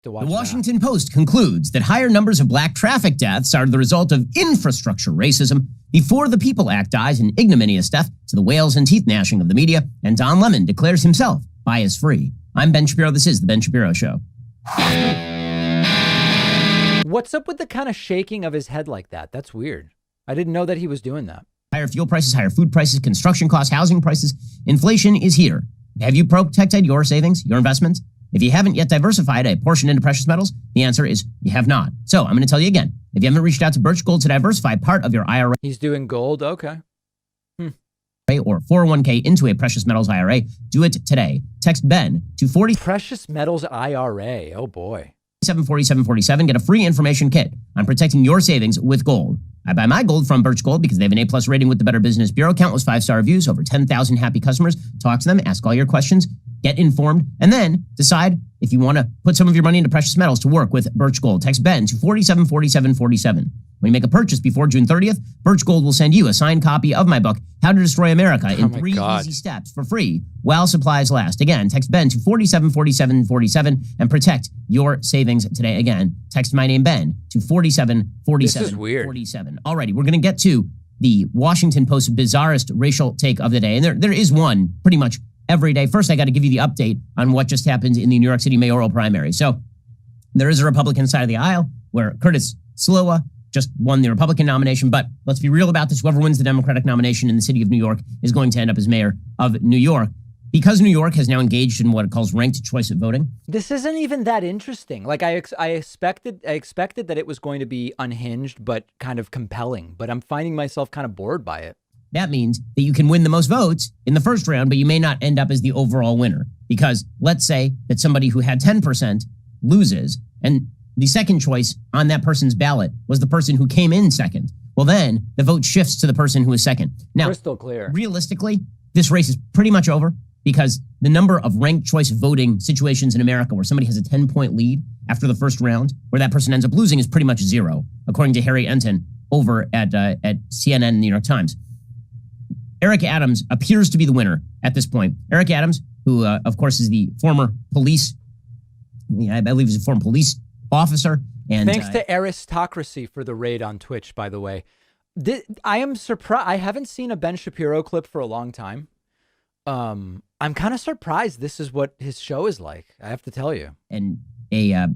to watch The Washington Post concludes that higher numbers of black traffic deaths are the result of infrastructure racism before the People Act dies an ignominious death to the whales and teeth gnashing of the media, and Don Lemon declares himself bias-free. I'm Ben Shapiro. This is The Ben Shapiro Show. What's up with the kind of shaking of his head like that? That's weird. I didn't know that he was doing that. Higher fuel prices, higher food prices, construction costs, housing prices. Inflation is here. Have you protected your savings, your investments? If you haven't yet diversified a portion into precious metals, the answer is you have not. So I'm going to tell you again, if you haven't reached out to Birch Gold to diversify part of your IRA. He's doing gold? Okay. Or 401k into a precious metals IRA, do it today. Text Ben to 40. Precious metals IRA. Oh boy. 474747. Get a free information kit on protecting your savings with gold. I buy my gold from Birch Gold because they have an A+ rating with the Better Business Bureau. Countless 5-star reviews, over 10,000 happy customers. Talk to them, ask all your questions, get informed, and then decide if you want to put some of your money into precious metals to work with Birch Gold. Text Ben to 474747. When you make a purchase before June 30th, Birch Gold will send you a signed copy of my book, How to Destroy America, in 3 easy steps for free while supplies last. Again, text Ben to 474747 and protect your savings today. Again, text my name Ben to 474747. This is weird. Alrighty, we're going to get to the Washington Post bizarrest racial take of the day. And there is one pretty much every day. First, I got to give you the update on what just happened in the New York City mayoral primary. So there is a Republican side of the aisle where Curtis Sliwa just won the Republican nomination. But let's be real about this. Whoever wins the Democratic nomination in the city of New York is going to end up as mayor of New York. Because New York has now engaged in what it calls ranked choice of voting. This isn't even that interesting. Like I expected that it was going to be unhinged, but kind of compelling. But I'm finding myself kind of bored by it. That means that you can win the most votes in the first round, but you may not end up as the overall winner. Because let's say that somebody who had 10% loses, and the second choice on that person's ballot was the person who came in second. Well, then the vote shifts to the person who is second. Now, crystal clear. Realistically, this race is pretty much over because the number of ranked choice voting situations in America where somebody has a 10-point lead after the first round, where that person ends up losing, is pretty much zero, according to Harry Enton over at CNN and the New York Times. Eric Adams appears to be the winner at this point. Eric Adams, who, of course, is the former police, I believe he's a former police officer. And thanks to Aristocracy for the raid on Twitch, by the way. I am surprised. I haven't seen a Ben Shapiro clip for a long time. I'm kind of surprised this is what his show is like, I have to tell you. And a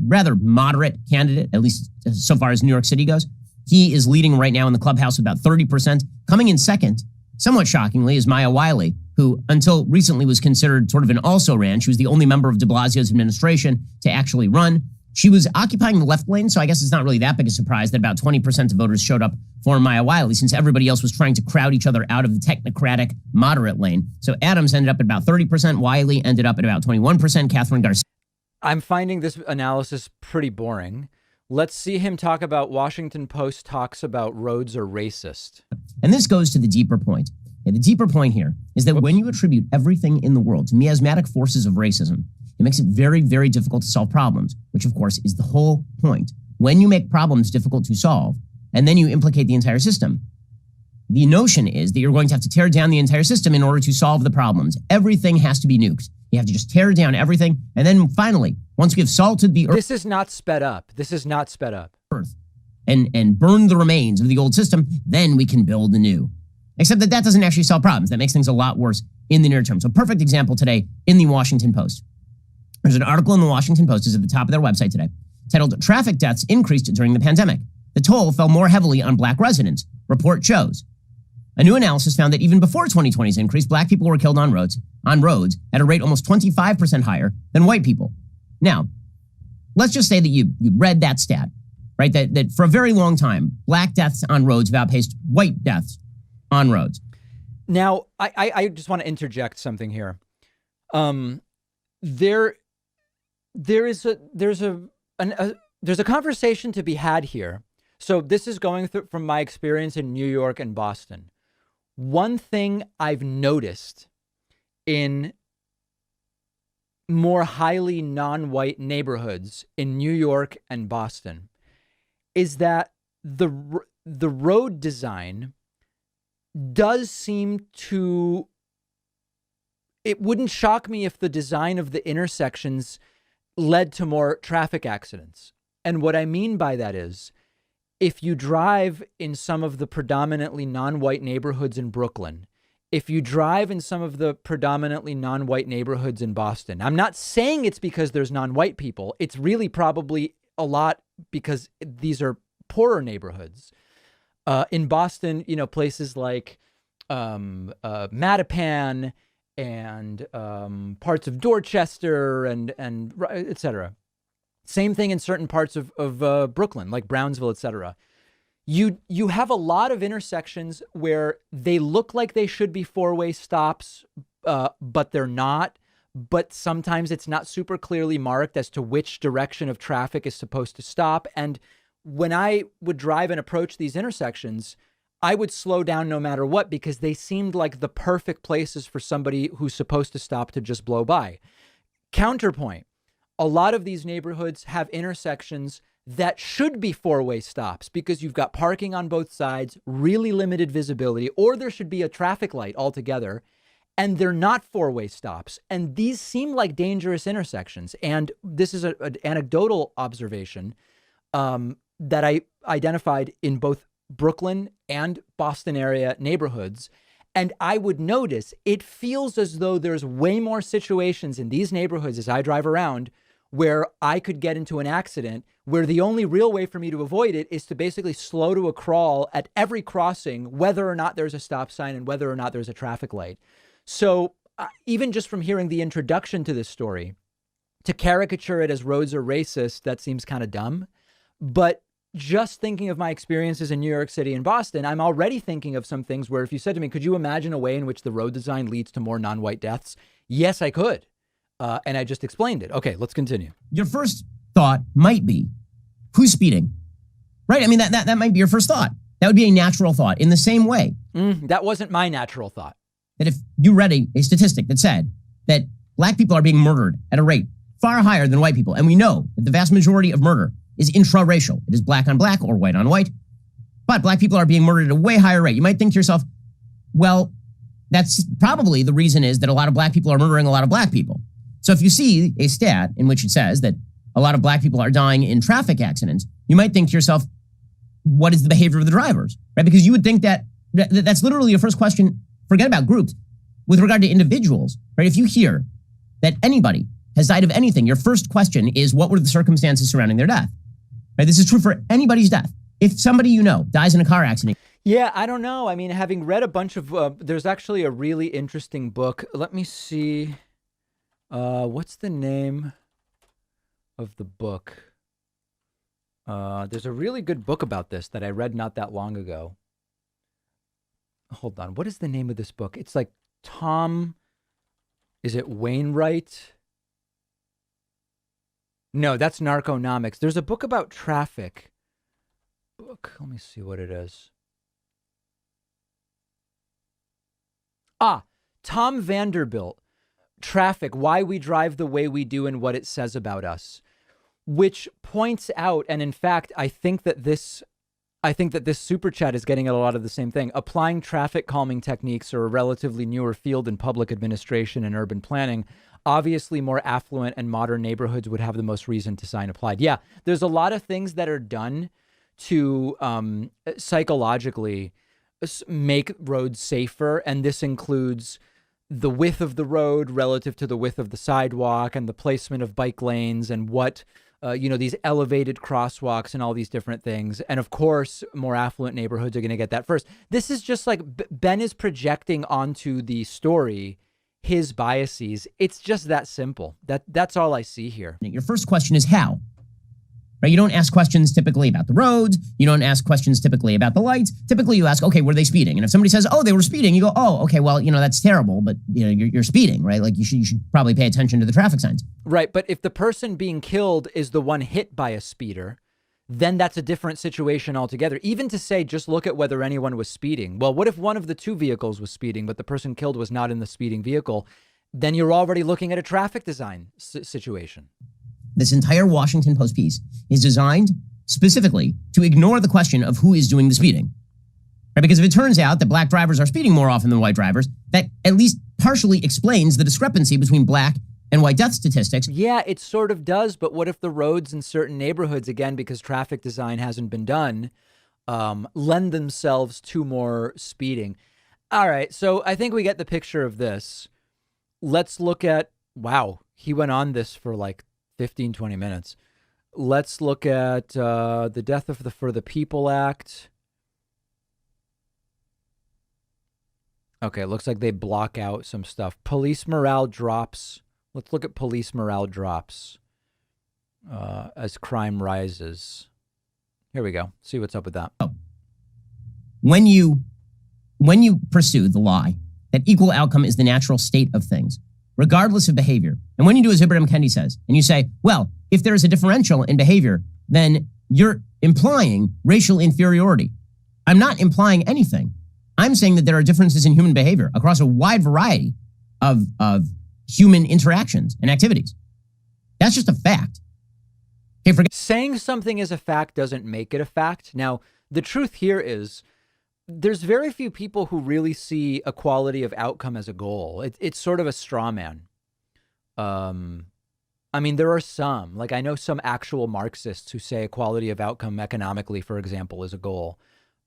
rather moderate candidate, at least so far as New York City goes. He is leading right now in the clubhouse with about 30%. Coming in second, somewhat shockingly, is Maya Wiley, who until recently was considered sort of an also-ran. She was the only member of de Blasio's administration to actually run. She was occupying the left lane, so I guess it's not really that big a surprise that about 20% of voters showed up for Maya Wiley, since everybody else was trying to crowd each other out of the technocratic moderate lane. So Adams ended up at about 30%. Wiley ended up at about 21%. Catherine Garcia. I'm finding this analysis pretty boring. Let's see him talk about Washington Post talks about roads are racist. And this goes to the deeper point. And the deeper point here is that when you attribute everything in the world to miasmatic forces of racism, it makes it very, very difficult to solve problems, which of course is the whole point. When you make problems difficult to solve, and then you implicate the entire system, the notion is that you're going to have to tear down the entire system in order to solve the problems. Everything has to be nuked. You have to just tear down everything. And then finally, once we have salted the earth. This is not sped up. This is not sped up. Earth and burn the remains of the old system, then we can build the new. Except that doesn't actually solve problems. That makes things a lot worse in the near term. So perfect example today in the Washington Post. There's an article in the Washington Post, is at the top of their website today, titled "Traffic Deaths Increased During the Pandemic. The Toll Fell More Heavily on Black Residents," report shows. A new analysis found that even before 2020's increase, black people were killed on roads at a rate almost 25% higher than white people. Now, let's just say that you read that stat, right? That for a very long time, black deaths on roads have outpaced white deaths on roads. Now, I just want to interject something here. There's a conversation to be had here. So this is going through from my experience in New York and Boston. One thing I've noticed in more highly non-white neighborhoods in New York and Boston is that the road design does seem to, it wouldn't shock me if the design of the intersections led to more traffic accidents. And what I mean by that is, if you drive in some of the predominantly non-white neighborhoods in Brooklyn, if you drive in some of the predominantly non-white neighborhoods in Boston, I'm not saying it's because there's non-white people. It's really probably a lot because these are poorer neighborhoods. In Boston, places like Mattapan and parts of Dorchester and et cetera. Same thing in certain parts of Brooklyn, like Brownsville, et cetera. You have a lot of intersections where they look like they should be four-way stops, but they're not. But sometimes it's not super clearly marked as to which direction of traffic is supposed to stop. And when I would drive and approach these intersections, I would slow down no matter what, because they seemed like the perfect places for somebody who's supposed to stop to just blow by. Counterpoint, a lot of these neighborhoods have intersections that should be four-way stops because you've got parking on both sides, really limited visibility, or there should be a traffic light altogether, and they're not four-way stops. And these seem like dangerous intersections. And this is an anecdotal observation that I identified in both Brooklyn and Boston area neighborhoods. And I would notice it feels as though there's way more situations in these neighborhoods as I drive around where I could get into an accident, where the only real way for me to avoid it is to basically slow to a crawl at every crossing, whether or not there's a stop sign and whether or not there's a traffic light. So even just from hearing the introduction to this story, to caricature it as roads are racist, that seems kind of dumb. But just thinking of my experiences in New York City and Boston, I'm already thinking of some things where if you said to me, could you imagine a way in which the road design leads to more non-white deaths? Yes, I could. And I just explained it. Okay, let's continue. Your first thought might be, who's speeding? Right? I mean, that might be your first thought. That would be a natural thought. In the same way. That wasn't my natural thought. That if you read a statistic that said that black people are being murdered at a rate far higher than white people, and we know that the vast majority of murder is intra-racial. It is black on black or white on white. But black people are being murdered at a way higher rate. You might think to yourself, well, that's probably the reason is that a lot of black people are murdering a lot of black people. So if you see a stat in which it says that a lot of black people are dying in traffic accidents, you might think to yourself, what is the behavior of the drivers? Right? Because you would think that's literally your first question. Forget about groups. With regard to individuals, right? If you hear that anybody has died of anything, your first question is, what were the circumstances surrounding their death? Right? This is true for anybody's death. If somebody you know dies in a car accident. Yeah, I don't know. I mean, having read a bunch of, there's actually a really interesting book. Let me see. What's the name of the book? There's a really good book about this that I read not that long ago. Hold on. What is the name of this book? It's like is it Wainwright? No, that's Narconomics. There's a book about traffic. Let me see what it is. Tom Vanderbilt, Traffic, Why We Drive the Way We Do and What It Says About Us, which points out, and in fact, I think that this super chat is getting at a lot of the same thing. Applying traffic calming techniques are a relatively newer field in public administration and urban planning. Obviously, more affluent and modern neighborhoods would have the most reason to sign applied. Yeah, there's a lot of things that are done to psychologically make roads safer, and this includes the width of the road relative to the width of the sidewalk and the placement of bike lanes and what, these elevated crosswalks and all these different things. And of course, more affluent neighborhoods are going to get that first. This is just like Ben is projecting onto the story his biases. It's just that simple. That's all I see here. Your first question is how? Right? You don't ask questions typically about the roads. You don't ask questions typically about the lights. Typically you ask, okay, were they speeding? And if somebody says, oh, they were speeding, you go, oh, okay, well, that's terrible, but you're speeding, right? Like you should probably pay attention to the traffic signs. Right. But if the person being killed is the one hit by a speeder, then that's a different situation altogether. Even to say, just look at whether anyone was speeding. Well, what if one of the two vehicles was speeding, but the person killed was not in the speeding vehicle? Then you're already looking at a traffic design situation. This entire Washington Post piece is designed specifically to ignore the question of who is doing the speeding. Right? Because if it turns out that black drivers are speeding more often than white drivers, that at least partially explains the discrepancy between black and white death statistics. Yeah, it sort of does. But what if the roads in certain neighborhoods, again, because traffic design hasn't been done, lend themselves to more speeding? All right. So I think we get the picture of this. Let's look at, wow, he went on this for like 15, 20 minutes. Let's look at the Death of the For the People Act. Okay, it looks like they block out some stuff. Police morale drops. Let's look at police morale drops as crime rises. Here we go. See what's up with that. When you pursue the lie that equal outcome is the natural state of things, regardless of behavior, and when you do as Ibram Kendi says, and you say, well, if there is a differential in behavior, then you're implying racial inferiority. I'm not implying anything. I'm saying that there are differences in human behavior across a wide variety of human interactions and activities. That's just a fact. Okay, saying something is a fact doesn't make it a fact. Now, the truth here is there's very few people who really see equality of outcome as a goal. It's sort of a straw man. I mean, there are some, like I know some actual Marxists who say equality of outcome economically, for example, is a goal,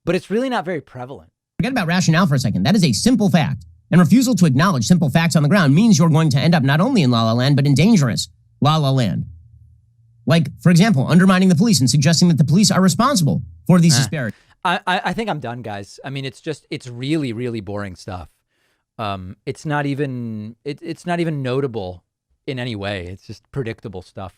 but it's really not very prevalent. Forget about rationale for a second. That is a simple fact. And refusal to acknowledge simple facts on the ground means you're going to end up not only in La La Land, but in dangerous La La Land. Like, for example, undermining the police and suggesting that the police are responsible for these disparities. I think I'm done, guys. I mean, it's really, really boring stuff. It's not even notable in any way. It's just predictable stuff.